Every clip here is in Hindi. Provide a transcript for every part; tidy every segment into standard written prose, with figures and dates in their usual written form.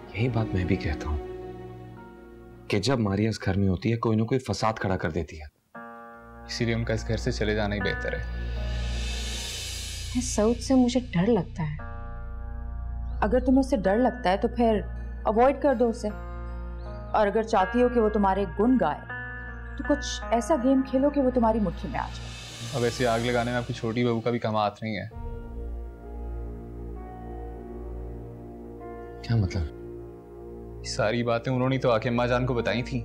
यही बात मैं भी कहता हूं कि जब मारिया इस घर में होती है कोई ना कोई फसाद खड़ा कर देती है। इसीलिए उनका इस घर से चले जाना ही बेहतर है। सऊद से मुझे डर लगता है। अगर तुम्हें उससे डर लगता है तो फिर अवॉइड कर दो उसे, और अगर चाहती हो कि वो तुम्हारे गुण गाए तो कुछ ऐसा गेम खेलो कि वो तुम्हारी मुट्ठी में आ जाए। अब ऐसे आग लगाने में आपकी छोटी बहू का भी कम हाथ नहीं है। क्या मतलब? सारी बातें उन्होंने तो आके अम्मा जान को बताई थी।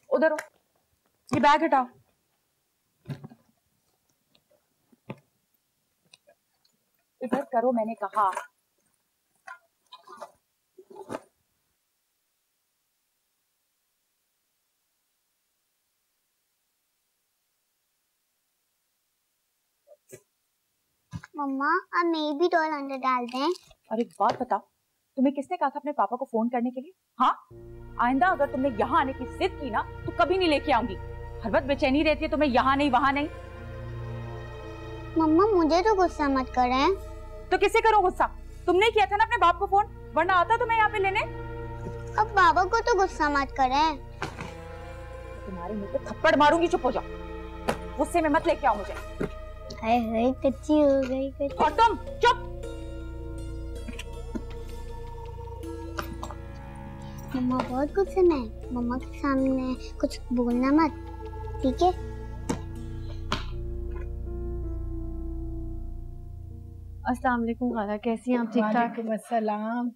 उधर ये बैग हटाओ। इधर करो मैंने कहा। मम्मा अब मेरी भी डॉल अंदर डाल दें। और एक बात बताओ, तुम्हें किसने कहा था अपने पापा को फोन करने के लिए? हाँ, आइंदा अगर तुमने यहाँ आने की जिद की ना तो कभी नहीं लेके आऊंगी। हर वक्त बेचैनी रहती है तुम्हें, यहाँ नहीं वहाँ नहीं। मम्मा मुझे तो गुस्सा मत करें। तो किसे करो गुस्सा? तुमने किया था ना अपने बाप को फोन, वरना आता तुम्हें यहाँ पे लेने। अब बाबा को तो गुस्सा मत करें। तुम्हारे मुंह पे थप्पड़ मारूंगी, चुप हो जाओ। गुस्से में मत लेके आओ मुझे। हाय हाय कच्ची हो गई कच्ची। और तुम चुप। मम्मा बहुत गुस्से में है। मम्मा के सामने कुछ बोलना मत, ठीक है? अस्सलाम वालेकुम खाला, कैसी हैं आप? ठीक ठाक? वालेकुम अस्सलाम।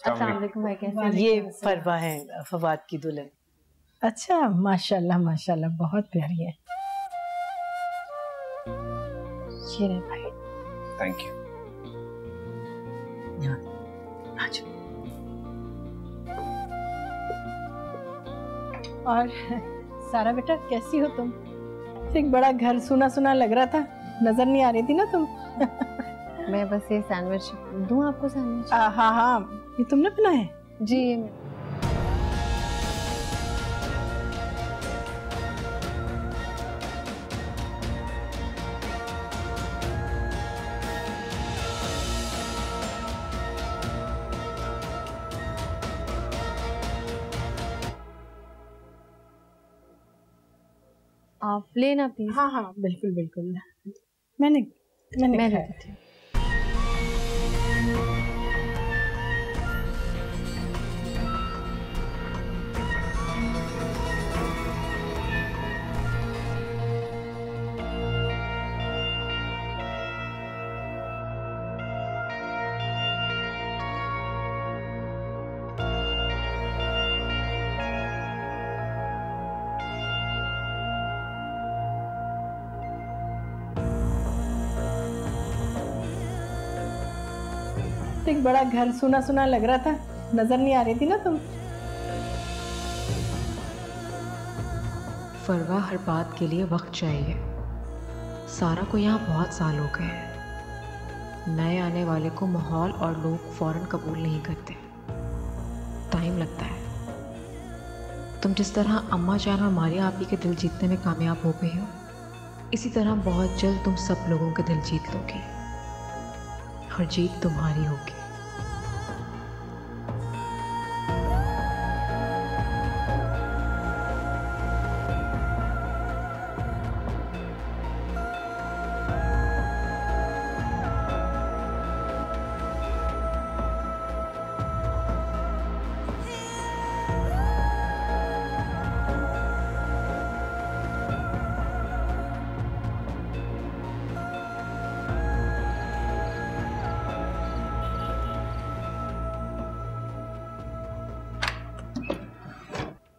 अस्सलाम वालेकुम भाई, कैसे हैं? ये फरवा है फवाद की दुल्हन। अच्छा माशाल्लाह माशाल्लाह, बहुत प्यारी है। ये रहे भाई। Thank you. और सारा बेटा कैसी हो तुम? एक बड़ा घर सुना सुना लग रहा था, नजर नहीं आ रही थी ना तुम। मैं बस ये सैंडविच दूं आपको? सैंडविच? हाँ हाँ, ये तुमने बनाया है? जी। आप लेना प्लीज। हाँ हाँ बिल्कुल बिल्कुल, मैंने खाया। एक बड़ा घर सुना सुना लग रहा था, नजर नहीं आ रही थी ना तुम। फरवा, हर बात के लिए वक्त चाहिए। सारा को यहाँ बहुत साल हो गए हैं। नए आने वाले को माहौल और लोग फौरन कबूल नहीं करते, टाइम लगता है। तुम जिस तरह अम्मा जान और मारिया आपी के दिल जीतने में कामयाब हो गई हो, इसी तरह बहुत जल्द तुम सब लोगों के दिल जीत लोगे और जीत तुम्हारी होगी।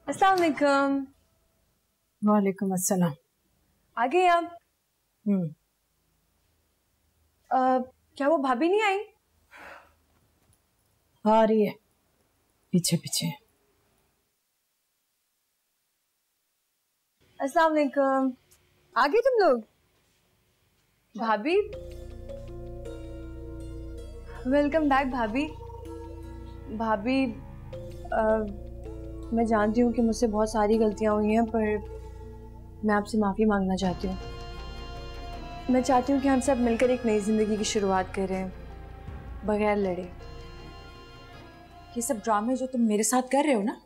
अस्सलाम वालेकुम। वालेकुम अस्सलाम। आ गए आप? क्या वो भाभी नहीं आई? आ रही है पीछे पीछे। अस्सलाम वालेकुम। आ गए तुम लोग? भाभी वेलकम बैक। भाभी मैं जानती हूँ कि मुझसे बहुत सारी गलतियाँ हुई हैं, पर मैं आपसे माफ़ी मांगना चाहती हूँ। मैं चाहती हूँ कि हम सब मिलकर एक नई ज़िंदगी की शुरुआत करें, बगैर लड़े। ये सब ड्रामे जो तुम मेरे साथ कर रहे हो ना,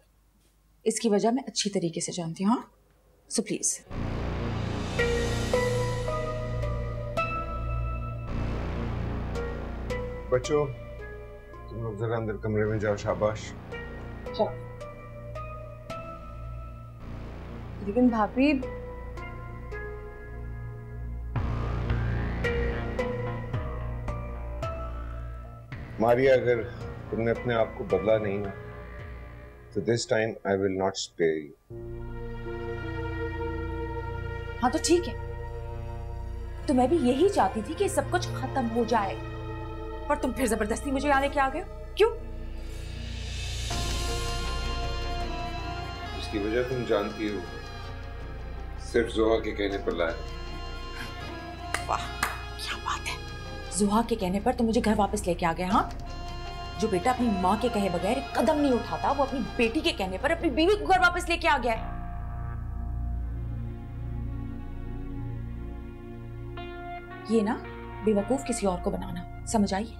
इसकी वजह मैं अच्छी तरीके से जानती हूँ। हाँ, सो प्लीज़। बच्चों, तुम लोग जरा अंदर कमरे में जाओ। शाबाश। लेकिन भाभी, मारिया, अगर तुमने अपने आप को बदला नहीं ना, तो this time I will not spare you. हाँ तो ठीक है, तो मैं भी यही चाहती थी कि सब कुछ खत्म हो जाए, पर तुम फिर जबरदस्ती मुझे यहाँ लेके आ गए। क्यों? उसकी वजह तुम जानती हो, सिर्फ जोहा के कहने पर लाया। वाह, क्या बात है। जोहा के कहने पर तुम मुझे घर वापस लेके आ गए। हाँ, जो बेटा अपनी माँ के कहे बगैर एक कदम नहीं उठाता, वो अपनी बेटी के कहने पर अपनी बीवी को घर वापस लेके आ गया है। ये ना बेवकूफ किसी और को बनाना, समझ आई?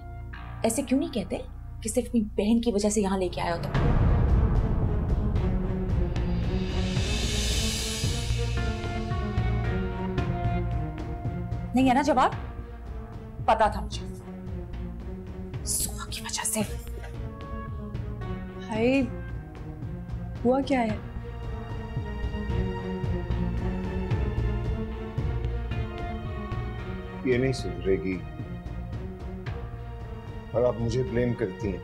ऐसे क्यों नहीं कहते कि सिर्फ अपनी बहन की वजह से यहाँ लेके आए हो तुम। नहीं है ना जवाब? पता था मुझे, सुहा की वजह से। हाय, हुआ क्या है? ये नहीं सुधरेगी और आप मुझे ब्लेम करती हैं।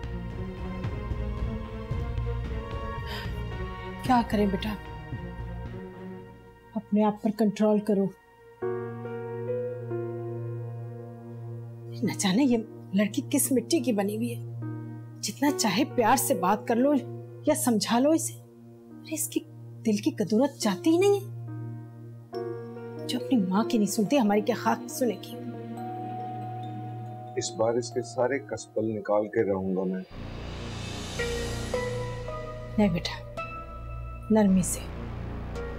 क्या करें बेटा, अपने आप पर कंट्रोल करो। न जाने ये लड़की किस मिट्टी की बनी हुई है, जितना चाहे प्यार से बात कर लो या समझा लो इसे, अरे इसकी दिल की कदूरत जाती ही नहीं है। जो अपनी माँ की नहीं सुनती, हमारी क्या खाक सुनेगी। इस बार इसके सारे कसपल निकाल के रहूंगा मैं। नहीं बेटा, नरमी से,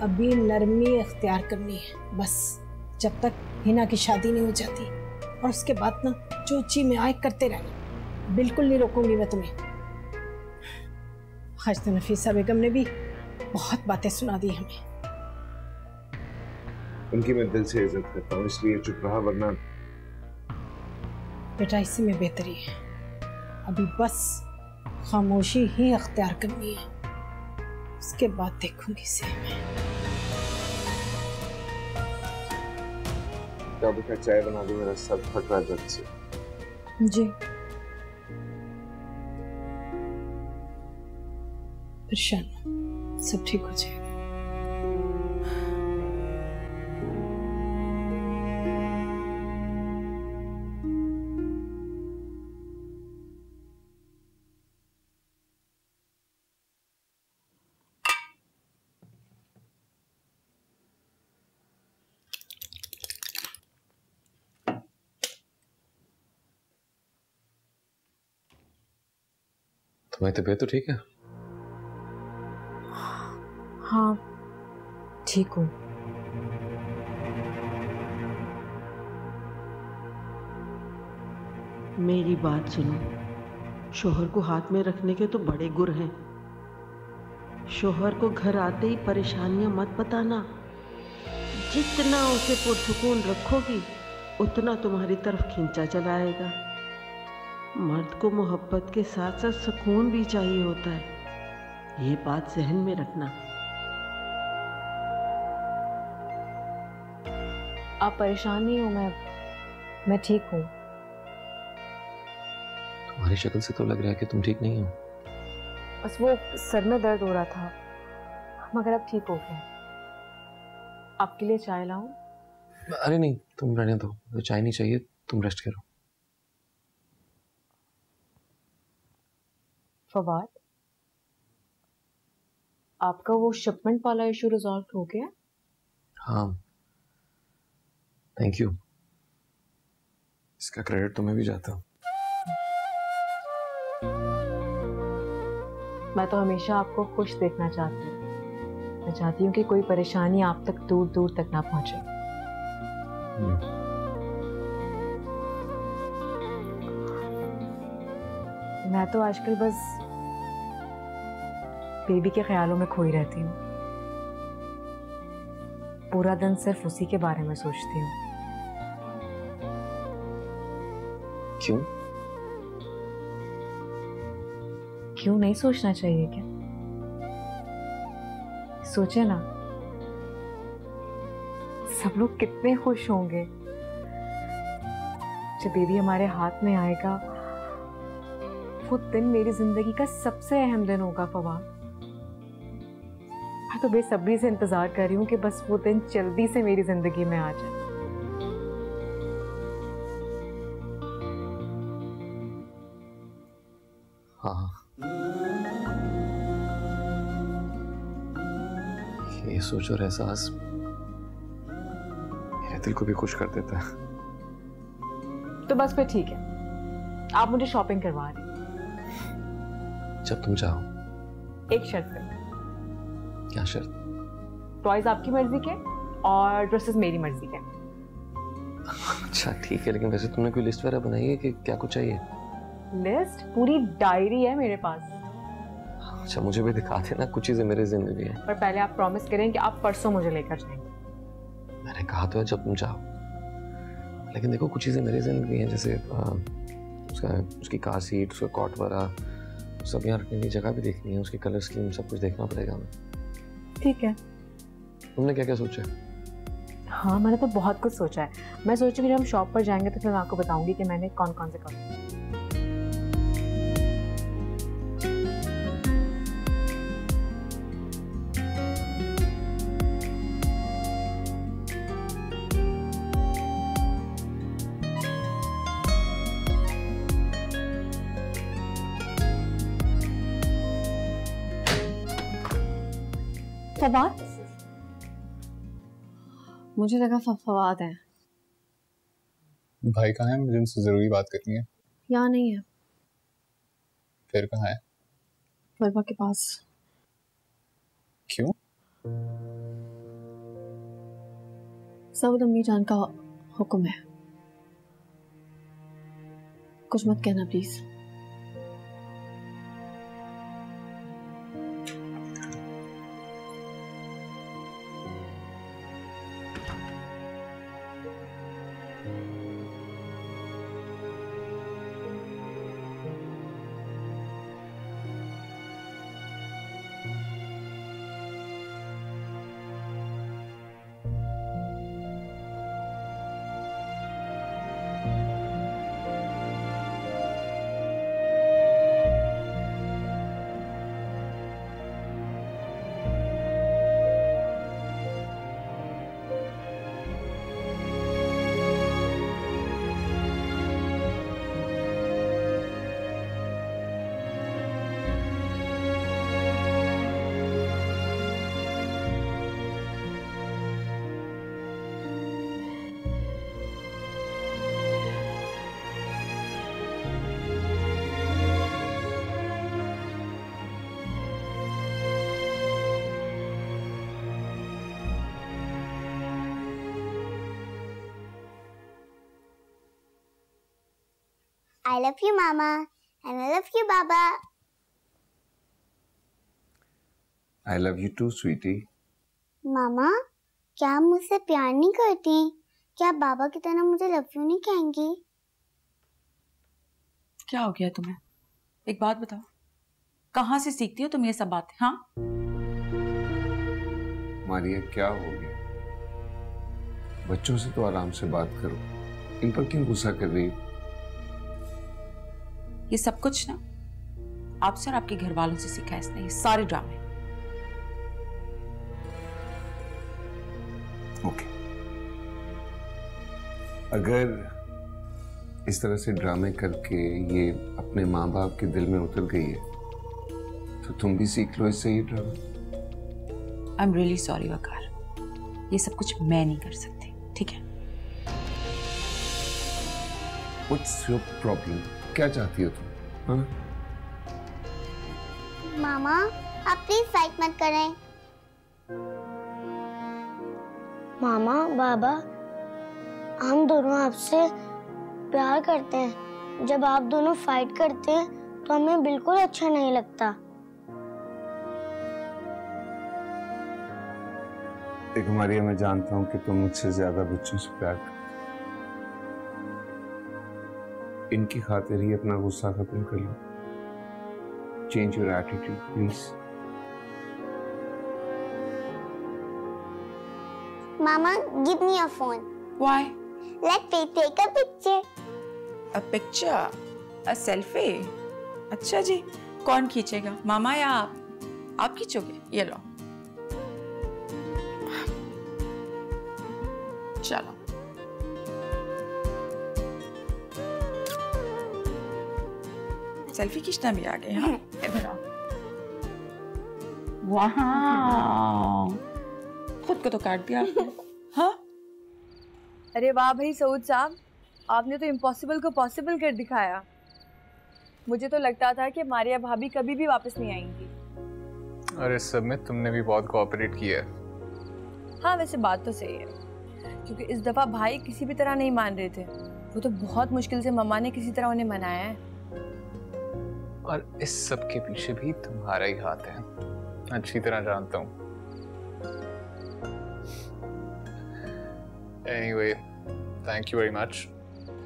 अभी नरमी इख्तियार करनी है बस, जब तक हिना की शादी नहीं हो जाती। और उसके बाद ना जो जी में आए करते रहना, बिल्कुल नहीं रोकूंगी मैं तुम्हें। आज तो नफीसा बेगम ने भी बहुत बातें सुना दी हमें। उनकी मैं दिल से इज्जत करता हूँ, इसलिए चुप रहा, वरना बेटा इसी में बेहतरी है। अभी बस खामोशी ही अख्तियार करनी है, उसके बाद देखूंगी इसे मैं। क्या बेटा, चाय बना दो, मेरा सर फट रहा है दर्द से। जी। परेशान, सब ठीक हो जाएगा। तुम्हारी तबीयत तो ठीक है? हाँ, ठीक हूँ। मेरी बात सुनो, शोहर को हाथ में रखने के तो बड़े गुर हैं। शोहर को घर आते ही परेशानियां मत बताना। जितना उसे पुरसुकून रखोगी, उतना तुम्हारी तरफ खींचा चलाएगा। मर्द को मोहब्बत के साथ साथ सुकून भी चाहिए होता है, ये बात जहन में रखना। आप परेशान नहीं हो, मैं ठीक हूँ। तुम्हारी शक्ल से तो लग रहा है कि तुम ठीक नहीं हो। बस वो सर में दर्द हो रहा था, मगर अब ठीक हो गया। आपके लिए चाय लाऊं? अरे नहीं, तुम रहने दो, मुझे चाय नहीं चाहिए, तुम रेस्ट करो। फवाद, आपका वो शिपमेंट वाला इशू रिजॉल्व हो गया? हाँ, थैंक यू। इसका क्रेडिट तुम्हें भी जाता। मैं तो हमेशा आपको खुश देखना चाहती हूँ। मैं चाहती हूँ कि कोई परेशानी आप तक दूर दूर तक ना पहुंचे। मैं तो आजकल बस बेबी के ख्यालों में खोई रहती हूँ। पूरा दिन सिर्फ उसी के बारे में सोचती हूँ। क्यों? क्यों नहीं सोचना चाहिए क्या? सोचे ना, सब लोग कितने खुश होंगे जब बेबी हमारे हाथ में आएगा। वो दिन मेरी जिंदगी का सबसे अहम दिन होगा फवाद। मैं तो बेसब्री से इंतजार कर रही हूँ कि बस वो दिन जल्दी से मेरी जिंदगी में आ जाए। हाँ, ये सोच और एहसास मेरे दिल को भी खुश कर देता है। तो बस फिर ठीक है, आप मुझे शॉपिंग करवा रहे हैं। जब तुम चाहो। एक शर्त पे। क्या शर्त? टॉयज आपकी मर्जी के और ड्रेसेस मेरी मर्जी के। अच्छा ठीक है, लेकिन वैसे तुमने कोई लिस्ट वगैरह बनाई है कि क्या कुछ चाहिए? लिस्ट? पूरी डायरी है मेरे पास। अच्छा मुझे भी दिखा देना, कुछ चीजें मेरे ज़हन में भी है। पर पहले आप प्रॉमिस करें कि आप परसों मुझे लेकर जाएंगे। मैंने कहा तो है जब तुम चाहो, लेकिन देखो कुछ चीजें मेरे ज़हन में भी हैं, जैसे उसकी कार सीट, उसका कॉट वगैरह सब यहाँ रखने की जगह भी देखनी है, उसकी कलर स्कीम सब कुछ देखना पड़ेगा हमें। ठीक है। तुमने क्या क्या सोचा है? हाँ मैंने तो बहुत कुछ सोचा है। मैं सोच रही हूँ जब हम शॉप पर जाएंगे तो फिर मैं आपको बताऊंगी कि मैंने कौन कौन से कपड़े। फवाद? मुझे लगा फवाद है। भाई कहाँ है? मुझे उनसे जरूरी बात करनी है। यहाँ नहीं है। फिर कहाँ है? वर्बा के पास। क्यों? सऊद अम्मी जान का हुक्म है, कुछ मत कहना please. I love you, Mama, and I love you, Baba. I love you too, sweetie. मामा, क्या आप मुझसे प्यार नहीं करती? क्या आप बाबा की तरह मुझे लव यू नहीं कहेंगी? क्या हो गया तुम्हें? एक बात बताओ, कहाँ से सीखती हो तुम ये सब बातें? हाँ मारिया क्या हो गया? बच्चों से तो आराम से बात करो, इन पर क्यों गुस्सा कर रही हो? ये सब कुछ ना आपसे और आपके घर वालों से सीखा है इसने, ये सारे ड्रामे। ओके, अगर इस तरह से ड्रामे करके ये अपने माँ बाप के दिल में उतर गई है तो तुम भी सीख लो इससे ये drama. I am really sorry Waqar, ये सब कुछ मैं नहीं कर सकती, ठीक है? What's your problem? क्या चाहती हो तुम? हाँ? मामा आप प्लीज फाइट मत करें। मामा बाबा हम दोनों आपसे प्यार करते हैं। जब आप दोनों फाइट करते हैं तो हमें बिल्कुल अच्छा नहीं लगता। देखो मारिया, मैं जानता हूँ कि तुम मुझसे ज्यादा बच्चों से प्यार करते हो। इनकी खातिर ही अपना गुस्सा खत्म कर लो। Change your attitude please. Mama, give me your phone. Why? Let me take a picture. A picture? A selfie? अच्छा जी, कौन खींचेगा, मामा या आप खींचोगे? ये लो। चलो। सेल्फी खींचना भी आ गए, हाँ? इधर आओ। वाह, खुद को तो काट दिया आपने। हाँ? अरे वाह भाई सऊद साहब, आपने तो इम्पॉसिबल को पॉसिबल कर दिखाया। मुझे तो लगता था कि मारिया भाभी कभी भी वापस नहीं आएंगी। और इस सब में तुमने भी बहुत कोऑपरेट किया है। हाँ वैसे बात तो सही है, क्योंकि इस दफा भाई किसी भी तरह नहीं मान रहे थे। वो तो बहुत मुश्किल से मम्मा ने किसी तरह उन्हें मनाया है। और इस सब के पीछे भी तुम्हारा ही हाथ है, अच्छी तरह जानता हूँ। Anyway, thank you very much.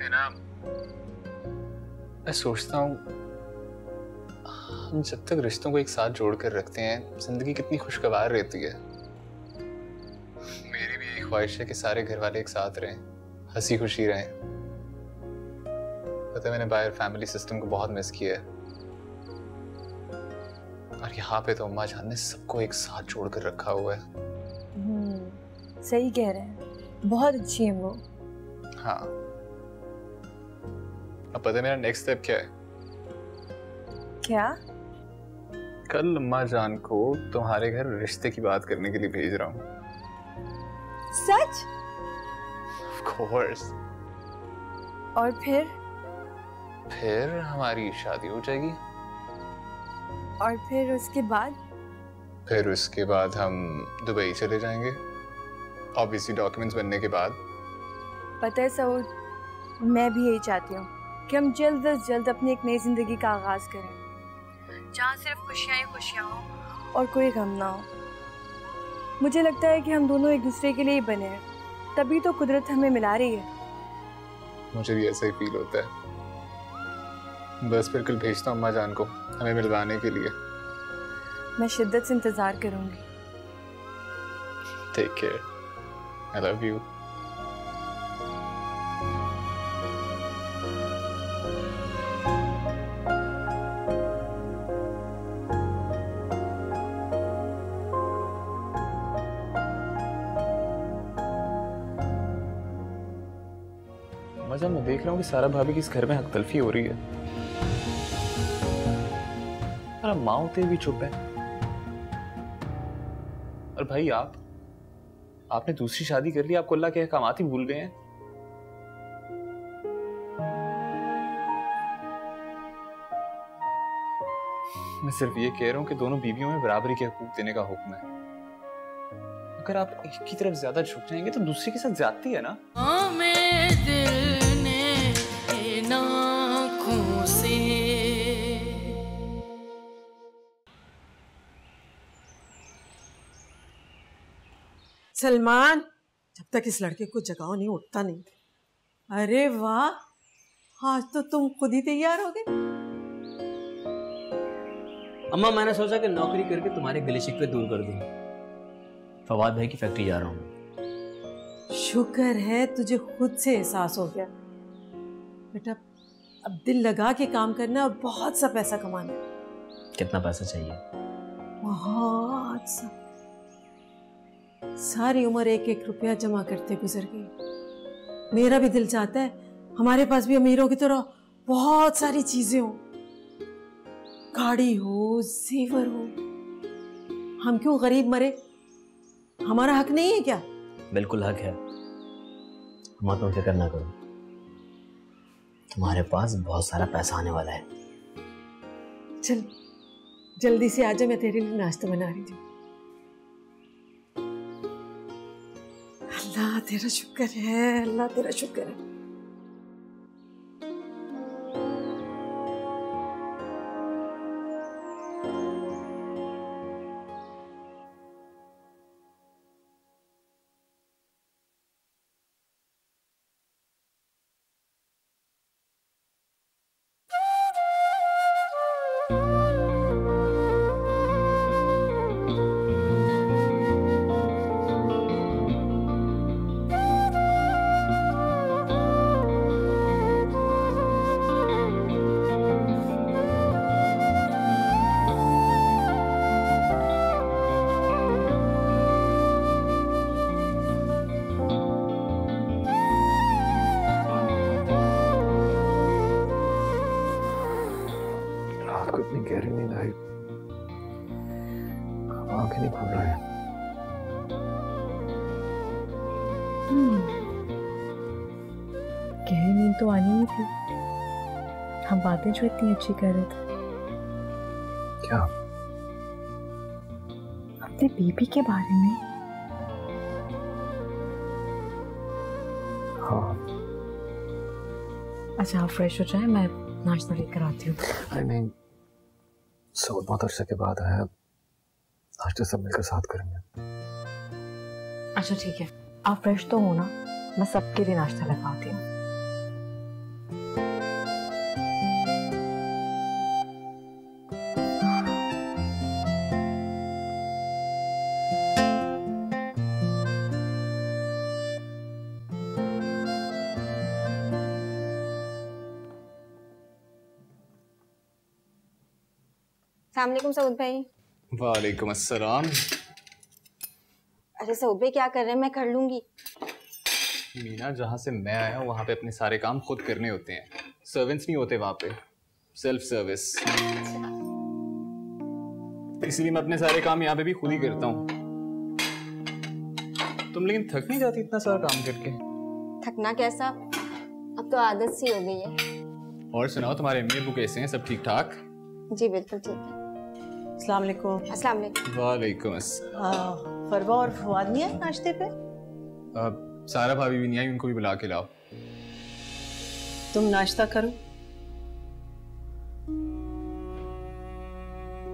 है ना, मैं सोचता हूँ हम जब तक रिश्तों को एक साथ जोड़ कर रखते हैं, जिंदगी कितनी खुशगवार रहती है। मेरी भी एक ख्वाहिश है कि सारे घर वाले एक साथ रहें, हंसी खुशी रहें। पता है मैंने बाहर फैमिली सिस्टम को बहुत मिस किया है, और यहाँ पे तो अम्मा जान ने सबको एक साथ जोड़ कर रखा हुआ है। सही कह रहे हैं, बहुत अच्छी है वो। हाँ, अब पता है मेरा नेक्स्ट स्टेप क्या है? क्या? कल अम्मा जान को तुम्हारे घर रिश्ते की बात करने के लिए भेज रहा हूँ। सच? Of course। और फिर हमारी शादी हो जाएगी। और फिर उसके बाद हम दुबई चले जाएंगे, ऑब्वियसली डॉक्यूमेंट्स बनने के बाद। पता है सऊद, मैं भी यही चाहती हूँ कि हम जल्द से जल्द अपनी एक नई जिंदगी का आगाज करें, जहाँ सिर्फ खुशियाँ ही खुशियाँ हो और कोई गम ना हो। मुझे लगता है कि हम दोनों एक दूसरे के लिए ही बने हैं, तभी तो कुदरत हमें मिला रही है। मुझे भी ऐसा ही फील होता है। बस फिर कल भेजता हूँ अम्मा जान को हमें मिलवाने के लिए। मैं शिद्दत से इंतजार करूंगी। Take care, I love you. मजा मैं देख रहा हूँ कि सारा भाभी की इस घर में हकतलफी हो रही है, और माँ होते भी चुप है। और भाई आपने दूसरी शादी कर ली, आपको अल्लाह के अहकामात ही भूल गए हैं। मैं सिर्फ ये कह रहा हूं कि दोनों बीवियों में बराबरी के हकूक देने का हुक्म है। अगर आप एक की तरफ ज्यादा झुक जाएंगे तो दूसरे के साथ ज्यादती है ना। सलमान, जब तक इस लड़के को जगाओ नहीं उठता नहीं। अरे वाह, आज तो तुम खुद ही तैयार हो गए। अम्मा, मैंने सोचा कि नौकरी करके तुम्हारे गिले शिकवे दूर कर दूं। फवाद भाई की फैक्ट्री जा रहा हूँ। शुक्र है तुझे खुद से एहसास हो गया। बेटा, अब दिल लगा के काम करना और बहुत सा पैसा कमाना है। कितना पैसा चाहिए? बहुत सा। सारी उम्र एक एक रुपया जमा करते गुजर गई। मेरा भी दिल चाहता है हमारे पास भी अमीरों की तरह बहुत सारी चीजें हो, गाड़ी हो, जेवर हो। हम क्यों गरीब मरे? हमारा हक नहीं है क्या? बिल्कुल हक है। अम्मा तुम फिक्र ना करो, तुम्हारे पास बहुत सारा पैसा आने वाला है। चल जल्दी से आजा, मैं तेरे लिए नाश्ता बना रही थी। अल्लाह तेरा शुक्र है, अल्लाह तेरा शुक्र है। इतनी गहरी नींद आई, आंखें नहीं खुल रही। गहरी नींद तो आनी ही थी। हम बातें जो इतनी अच्छी कर रहे थे। क्या? अपने बीबी के बारे में। हाँ। अच्छा आप फ्रेश हो जाए, मैं नाश्ता लेकर आती हूँ। अरे नहीं, सऊद बहुत अरसे के बाद आया, नाश्ते सब मिलकर साथ करेंगे। अच्छा ठीक है, आप फ्रेश तो हो ना, मैं सबके लिए नाश्ता लगाती हूँ। अस्सलाम वालेकुम सऊद भाई। वालेकुम अस्सलाम। अरे सऊद भाई क्या कर रहे हैं, मैं कर लूंगी। मीना, जहाँ से मैं आया हूँ वहाँ पे अपने सारे काम खुद करने होते हैं, सर्वेंट्स नहीं होते वहाँ पे, सेल्फ सर्विस। इसलिए मैं अपने सारे काम यहाँ पे भी खुद ही करता हूँ। तुम लेकिन थक नहीं जाती इतना सारा काम करके? थकना कैसा, अब तो आदत सी हो गई है। और सुनाओ, तुम्हारे अम्मी अब्बू कैसे हैं? सब ठीक ठाक? जी बिल्कुल ठीक है। अस्सलाम वालेकुम। अस्सलाम वालेकुम। वालेकुम अस्सलाम। फरवा और फवाद नहीं आए नाश्ते पे? सारा भाभी भी नहीं आई, उनको भी बुला के लाओ। तुम नाश्ता करो।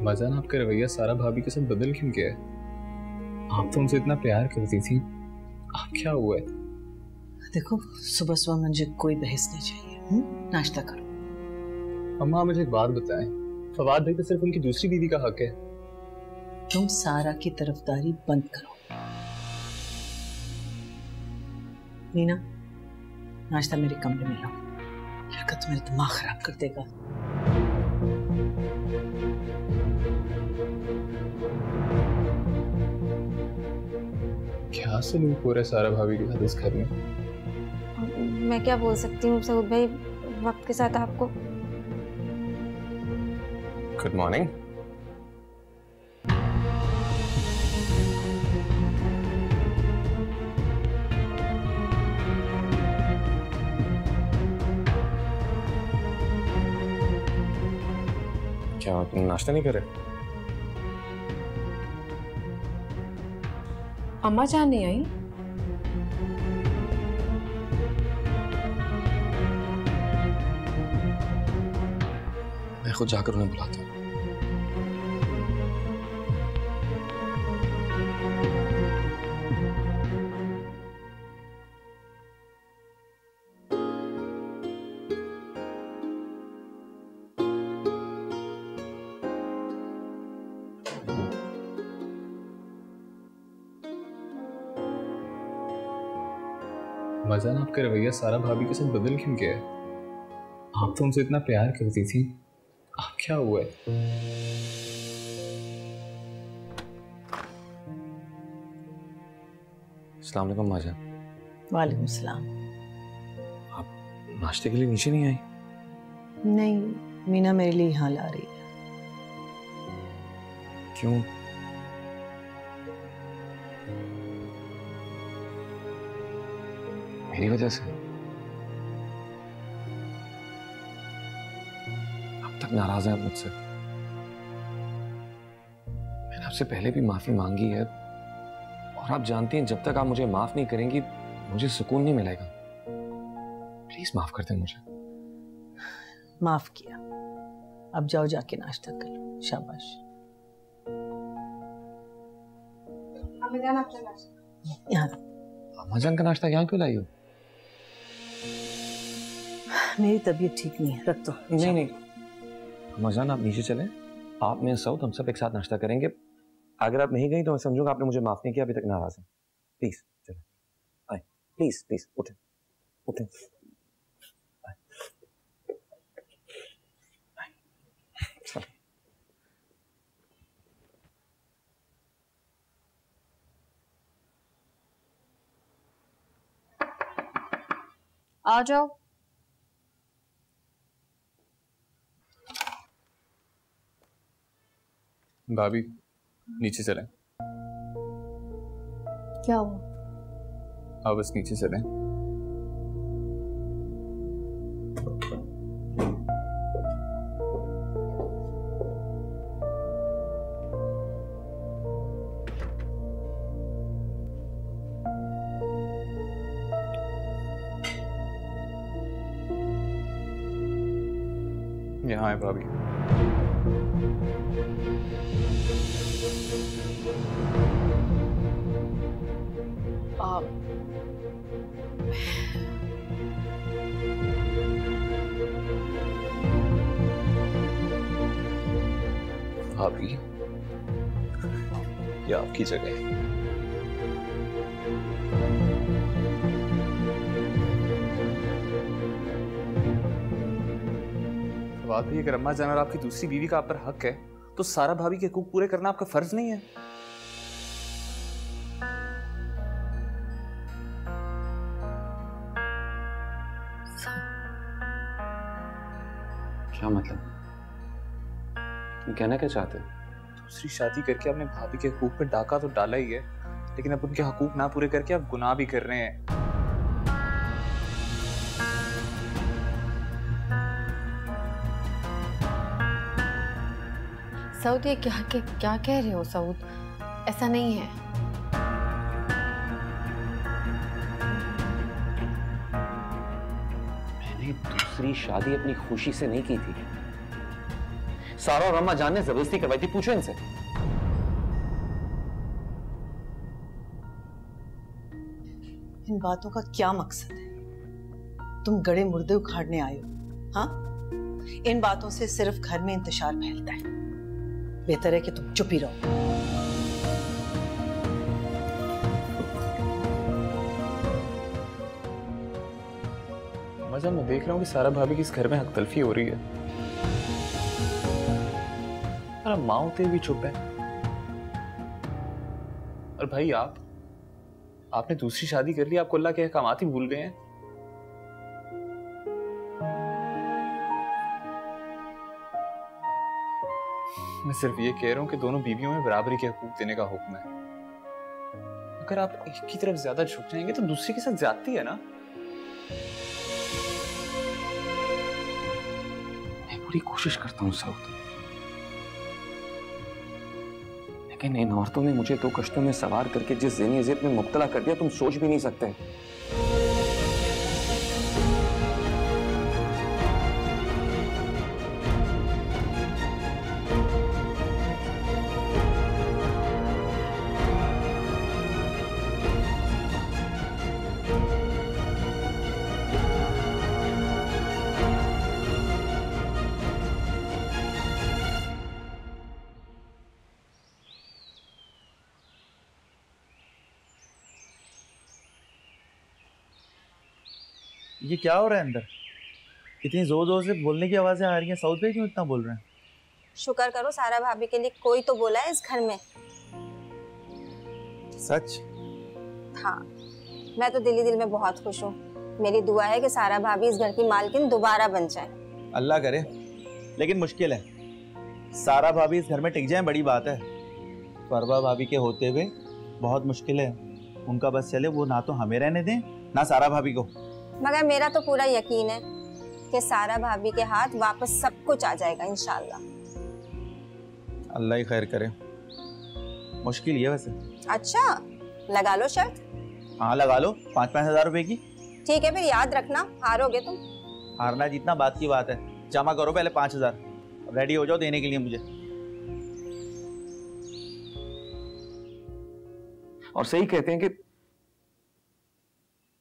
मजान, आपका रवैया सारा भाभी के साथ बदल क्यों गया है? आप तो उनसे इतना प्यार करती थी, आप क्या हुआ है? देखो सुबह सुबह मुझे कोई बहस नहीं चाहिए। नाश्ता करो। अम्मा मुझे एक बात बताएं, फवाद भाई तो सिर्फ उनकी दूसरी बीवी का हक है। तुम सारा की तरफदारी बंद करो। मीना, नाश्ता मेरे कमरे में लाओ, लड़का तुम्हारा दिमाग खराब कर देगा। क्या सलूक हो रहा है सारा भाभी के साथ इस घर में? मैं क्या बोल सकती हूँ सऊद भाई, वक्त के साथ आपको। Good morning. क्या तुम नाश्ता नहीं कर रहे? अम्मा जान नहीं आई? मैं खुद जाकर उन्हें बुलाता हूँ। मजान, आपका रवैया सारा भाभी के साथ बदल क्यों गया है? आप तो उनसे इतना प्यार करती थी, आप क्या हुआ है? अस्सलाम वालेकुम माजा। वालेकुम सलाम। आप नाश्ते के लिए नीचे नहीं आई? नहीं, मीना मेरे लिए यहाँ ला रही है। क्यों? मेरी वजह से? अब तक नाराज है आप मुझसे? आपसे पहले भी माफी मांगी है, और आप जानती हैं जब तक आप मुझे माफ नहीं करेंगी मुझे सुकून नहीं मिलेगा। प्लीज माफ कर दें मुझे। माफ किया, अब जाओ जाके नाश्ता कर लो। शाबाश। यहाँ अम्मा जान का नाश्ता यहाँ क्यों लाई हो? मेरी तबीयत ठीक नहीं है, रख दो। नहीं नहीं अम्मा जान, आप नीचे चलें, आप मैं सऊद हम सब एक साथ नाश्ता करेंगे। अगर आप नहीं गई तो मैं समझूंगा आपने मुझे माफ नहीं किया, अभी तक नाराज हैं। प्लीज चलें, आए प्लीज प्लीज उठें उठें। आ जाओ। भाभी नीचे चलें। क्या हुआ? आप बस नीचे चलें। यहाँ है भाभी। भाभी ये आपकी जगह है। बात भी अगर अम्मा जान और आपकी दूसरी बीवी का आप पर हक है तो सारा भाभी के हकूक पूरे करना आपका फर्ज नहीं है? क्या मतलब? तुम कहना क्या चाहते हो? दूसरी शादी करके आपने भाभी के हकूक पर डाका तो डाला ही है, लेकिन अब उनके हकूक ना पूरे करके आप गुनाह भी कर रहे हैं। सऊद ये क्या कह रहे हो सऊद? ऐसा नहीं है। मैंने दूसरी शादी अपनी खुशी से नहीं की थी। सारा और अम्मा जान ने जबरदस्ती करवाई थी, पूछो इनसे। इन बातों का क्या मकसद है? तुम गड़े मुर्दे उखाड़ने आए हो? हाँ, इन बातों से सिर्फ घर में इंतशार फैलता है। बेहतर है कि तुम चुप ही रहो। मजा मैं देख रहा हूँ कि सारा भाभी की इस घर में हक तलफी हो रही है, और माँ होते भी चुप है। और भाई आपने दूसरी शादी कर ली, आपको अल्लाह के अहकामात ही भूल गए हैं। मैं सिर्फ ये कह रहा हूं कि दोनों बीवियों में बराबरी के हकूक देने का हुक्म है। अगर आप एक की तरफ ज्यादा झुक जाएंगे तो दूसरे के साथ ज्यादती है ना। मैं पूरी कोशिश करता हूँ सऊद, लेकिन इन औरतों ने मुझे 2 कश्तों में सवार करके जिस ज़हनी अज़ियत में मुब्तला कर दिया तुम सोच भी नहीं सकते। ये क्या हो रहा है अंदर? इतनी जोर जोर से बोलने की आवाजें आ रही हैं। सऊद भाई क्यों इतना बोल रहे हैं? शुक्र करो सारा भाभी के लिए कोई तो बोला है इस घर में। सच? हाँ, मैं तो दिल में बहुत खुश हूँ। मेरी दुआ है कि सारा भाभी इस घर की मालकिन दोबारा बन जाए। अल्लाह करे, लेकिन मुश्किल है। सारा भाभी इस घर में टिक जाए बड़ी बात है, परवा भाभी के होते हुए बहुत मुश्किल है। उनका बस चले, वो ना तो हमें रहने दें ना सारा भाभी को। मगर मेरा तो पूरा यकीन है कि सारा भाभी के हाथ वापस सब कुछ आ जाएगा इंशाल्लाह। अल्लाह ही खैर करे। मुश्किल ही है वैसे। अच्छा, लगा लो शर्त। हाँ लगा लो, 5-5 हजार रुपए की। ठीक है, फिर याद रखना, हारोगे तुम। हारना जीतना बात की बात है। जमा करो पहले 5,000, रेडी हो जाओ देने के लिए मुझे। और सही कहते हैं कि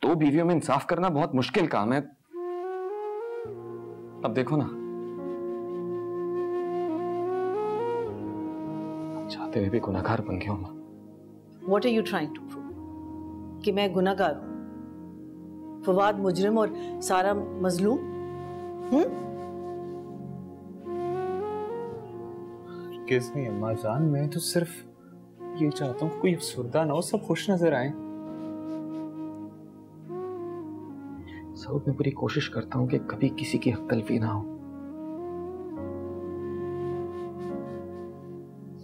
दो बीवियों में इंसाफ करना बहुत मुश्किल काम है। अब देखो ना, चाहते हुए भी गुनहगार बन गया हूं। What are you trying to prove? कि मैं गुनहगार हूं? फवाद मुजरिम और सारा मजलूम? किस नहीं अम्मा जान, मैं तो सिर्फ ये चाहता हूँ कोई अफसरदा ना हो, सब खुश नजर आए। सब मैं पूरी कोशिश करता हूं कि कभी किसी की हक तलफी ना हो।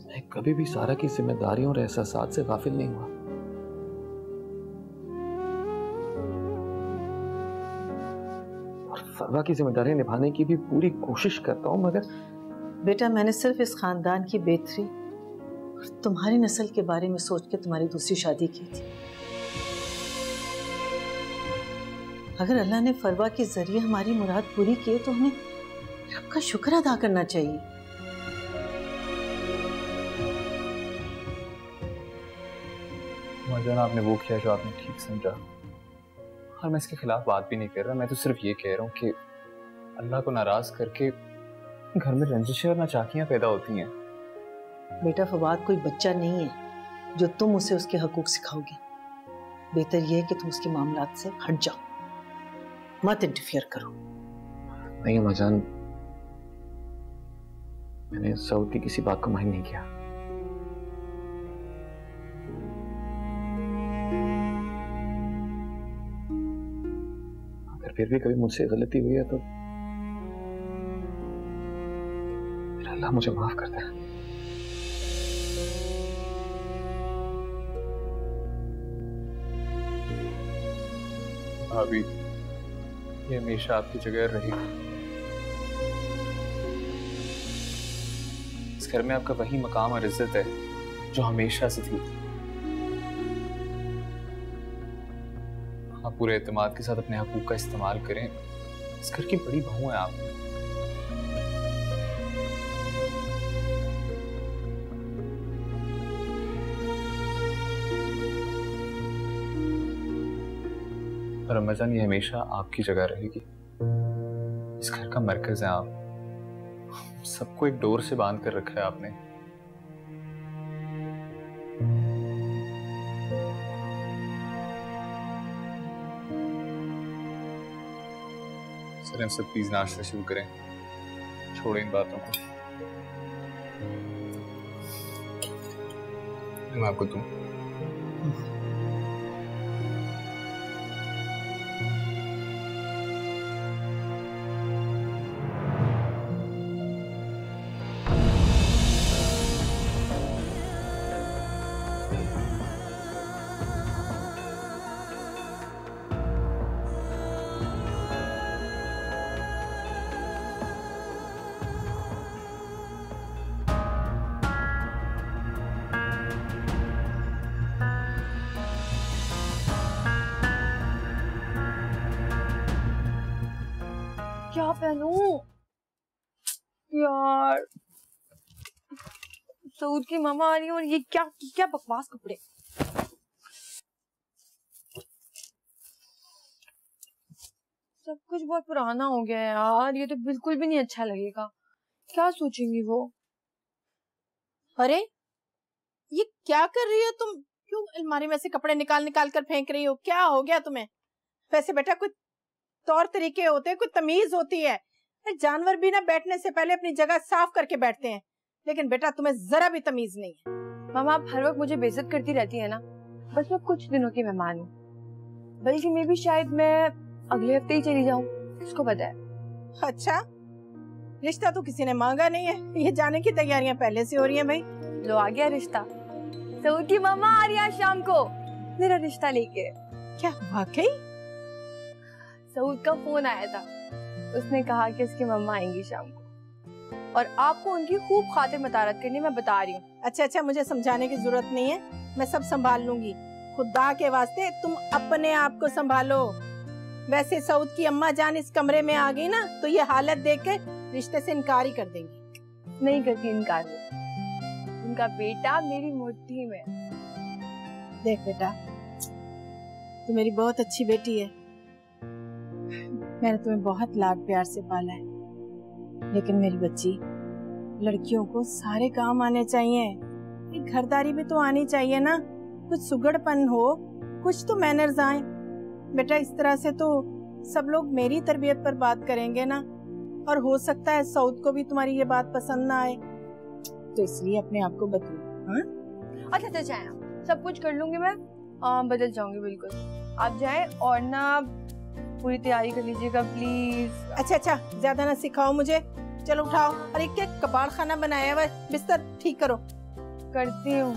मैं कभी भी सारा की जिम्मेदारियों और एहसासात से गाफिल नहीं हुआ। और फरवा की जिम्मेदारी निभाने की भी पूरी कोशिश करता हूं, मगर बेटा मैंने सिर्फ इस खानदान की बेहतरी और तुम्हारी नस्ल के बारे में सोच के तुम्हारी दूसरी शादी की थी। अगर अल्लाह ने फरवा के जरिए हमारी मुराद पूरी की तो हमें रब का शुक्र अदा करना चाहिए। मजान, आपने वो किया जो आपने ठीक समझा, और मैं इसके खिलाफ बात भी नहीं कर रहा। मैं तो सिर्फ ये कह रहा हूँ कि अल्लाह को नाराज करके घर में रंजिशें और नाचाकियां पैदा होती हैं। बेटा फवाद कोई बच्चा नहीं है जो तुम उसे उसके हकूक सिखाओगे। बेहतर यह है कि तुम उसके मामलात से हट जाओ, मत इंटरफियर करो। नहीं अम्मा जान, मैंने सऊद की किसी बात को माइंड नहीं किया। अगर फिर भी कभी मुझसे गलती हुई है तो फिर अल्लाह मुझे माफ कर दे। भाभी, ये हमेशा आपकी जगह रहेगी। इस घर में आपका वही मकाम और इज्जत है जो हमेशा से थी। आप पूरे एतमाद के साथ अपने हकूक का इस्तेमाल करें। इस घर की बड़ी बहू है आप। और अम्मा जान, ये हमेशा आपकी जगह रहेगी। इस घर का मरकज है आप। सबको एक डोर से बांध कर रखा है आपने। सर, हम सब प्लीज नाश्ता शुरू करें, छोड़ें इन बातों को। मैं आपको दूं। क्या पहनूं यार? सऊद की मामा आ रही है और ये क्या क्या बकवास कपड़े। सब कुछ बहुत पुराना हो गया है यार, ये तो बिल्कुल भी नहीं अच्छा लगेगा। क्या सोचेंगी वो? अरे ये क्या कर रही हो तुम? क्यों अलमारी में से कपड़े निकाल निकाल कर फेंक रही हो? क्या हो गया तुम्हें? वैसे बेटा कुछ तौर तरीके होते हैं, कुछ तमीज होती है। जानवर भी ना बैठने से पहले अपनी जगह साफ करके बैठते हैं, लेकिन बेटा तुम्हें जरा भी तमीज नहीं है। मामा आप हर वक्त मुझे बेइज्जत करती रहती है ना। बस मैं कुछ दिनों की मेहमान हूँ, बल्कि मैं भी शायद मैं अगले हफ्ते ही चली जाऊँ, किसको पता है। अच्छा, रिश्ता तो किसी ने मांगा नहीं है, ये जाने की तैयारियां पहले से हो रही हैं भाई। लो आ गया रिश्ता। सऊद की मामा आ रही है शाम को मेरा रिश्ता लेके। क्या वाकई? सऊद का फोन आया था, उसने कहा कि उसकी मम्मा आएंगी शाम को। और आपको उनकी खूब खातिर मतारत करनी, मैं बता रही हूँ। अच्छा, मुझे समझाने की जरूरत नहीं है, मैं सब संभाल लूंगी। खुदा के वास्ते तुम अपने आप को संभालो। वैसे सऊद की अम्मा जान इस कमरे में आ गई ना तो ये हालत देख के रिश्ते से इनकार ही कर देंगी। नहीं करती इनकार, उनका बेटा मेरी मुट्ठी में। देख बेटा, तू मेरी बहुत अच्छी बेटी है, मैंने तुम्हें बहुत लाड प्यार से पाला है, लेकिन मेरी बच्ची, लड़कियों को सारे काम आने चाहिए, घरदारी भी तो आनी चाहिए ना, कुछ सुगड़पन हो, कुछ तो मैनर्स आए। बेटा इस तरह से तो सब लोग मेरी तरबियत पर बात करेंगे ना, और हो सकता है सऊद को भी तुम्हारी ये बात पसंद ना आए, तो इसलिए अपने आप को बदलो। अच्छा जाए, सब कुछ कर लूंगी मैं, बदल जाऊंगी बिल्कुल। आप जाएं और ना पूरी तैयारी कर लीजिएगा प्लीज। अच्छा, ज्यादा ना सिखाओ मुझे, चलो उठाओ। अरे क्या कबाड़ खाना बनाया हुआ है, बिस्तर ठीक करो। करती हूँ।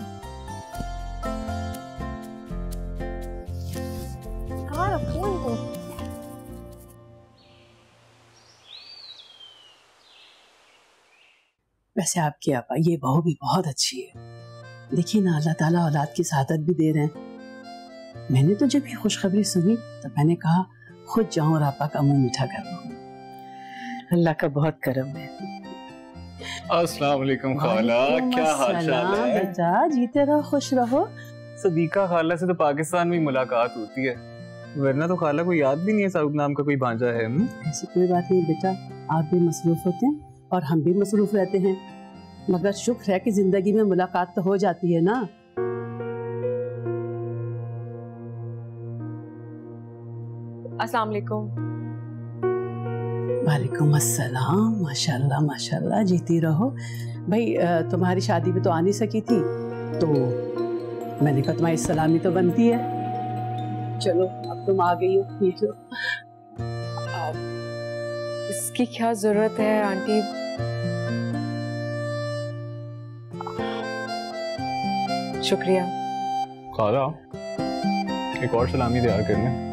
कहाँ रखूं इनको? वैसे आपकी आपा ये बहू भी बहुत अच्छी है। देखिए ना, अल्लाह ताला औलाद की सआदत भी दे रहे हैं। मैंने तो जब ये खुशखबरी सुनी तो मैंने कहा खुद जाऊं और आपा का मुंह मीठा कर दूं। अल्लाह का बहुत करम है। अस्सलाम वालेकुम खाला, क्या हाल चाल है? बेटा जीते रहो, खुश रहो। सदीका खाला से तो पाकिस्तान में मुलाकात होती है, वरना तो खाला को याद भी नहीं है सऊद नाम का कोई भांजा है। ऐसी कोई बात नहीं बेटा, आप भी मसरूफ होते हैं और हम भी मसरूफ रहते हैं, मगर शुक्र है कि जिंदगी में मुलाकात तो हो जाती है ना। अस्सलाम वालेकुम। वालेकुम अस्सलाम। माशाल्लाह माशाल्लाह, जीती रहो। भाई तुम्हारी शादी में तो आ नहीं सकी थी, तो मैंने कहा तुम्हारी सलामी तो बनती है। चलो अब तुम आ गई हो, ठीक हो। इसकी क्या जरूरत है आंटी? शुक्रिया। खाला एक और सलामी तैयार करना।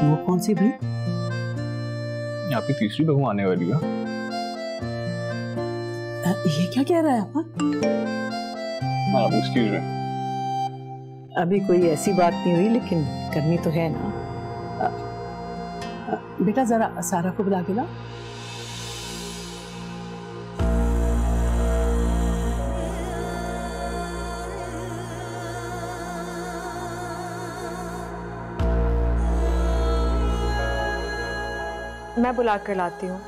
वो कौन सी भी? आपकी तीसरी बहू आने वाली है। ये क्या कह रहा है आपा? आप एक्सक्यूज मी। अभी कोई ऐसी बात नहीं हुई, लेकिन करनी तो है ना। बेटा जरा सारा को बुला के लाओ। मैं बुला कर लाती हूँ।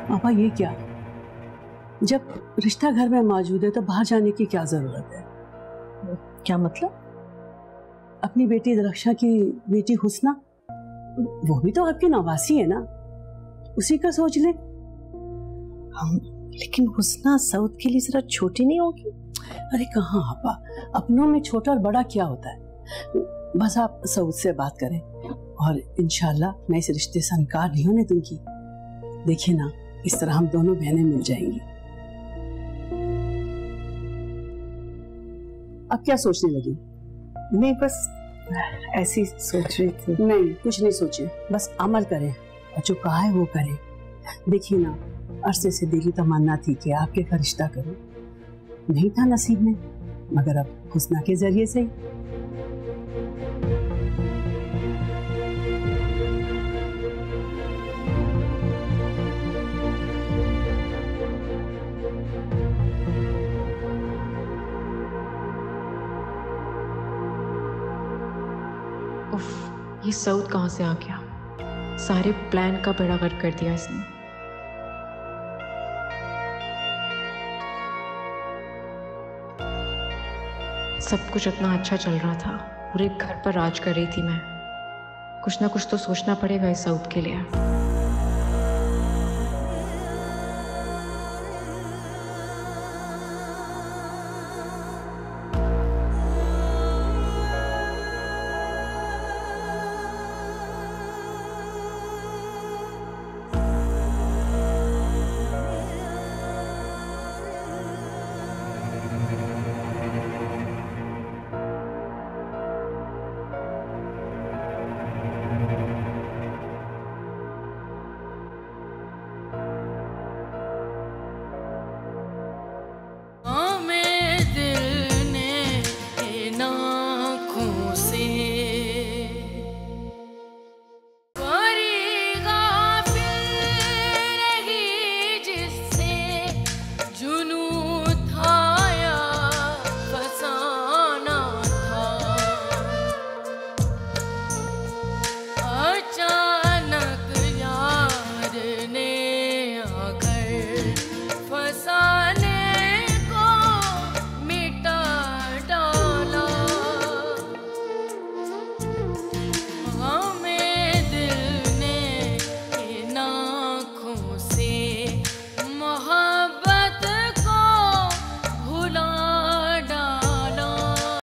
पापा ये क्या? जब रिश्ता घर में मौजूद है तो बाहर जाने की क्या जरूरत है? क्या मतलब? अपनी बेटी दरक्षा की बेटी हुस्ना, वो भी तो आपकी नवासी है ना, उसी का सोच ले। हम लेकिन हुस्ना सऊद के लिए जरा छोटी नहीं होगी? अरे कहाँ आपा, अपनों में छोटा और बड़ा क्या होता है। बस आप सऊद से बात करें और इंशाल्लाह मैं इस रिश्ते से इनकार नहीं होने दूंगी। देखिए ना, इस तरह हम दोनों बहनें मिल जाएंगी। अब क्या सोचने लगी? नहीं बस ऐसी सोच रही थी। नहीं कुछ नहीं सोचे, बस अमल करें और जो कहा है वो करें। देखिए ना, अरसे से दिली तमन्ना थी कि आपके का रिश्ता करूं, नहीं था नसीब में, मगर अब हुस्ना के जरिए से ये सऊद कहाँ से आ गया? सारे प्लान का बेड़ा गर्क कर दिया इसने। सब कुछ इतना अच्छा चल रहा था, पूरे घर पर राज कर रही थी मैं। कुछ ना कुछ तो सोचना पड़ेगा इस सऊद के लिए।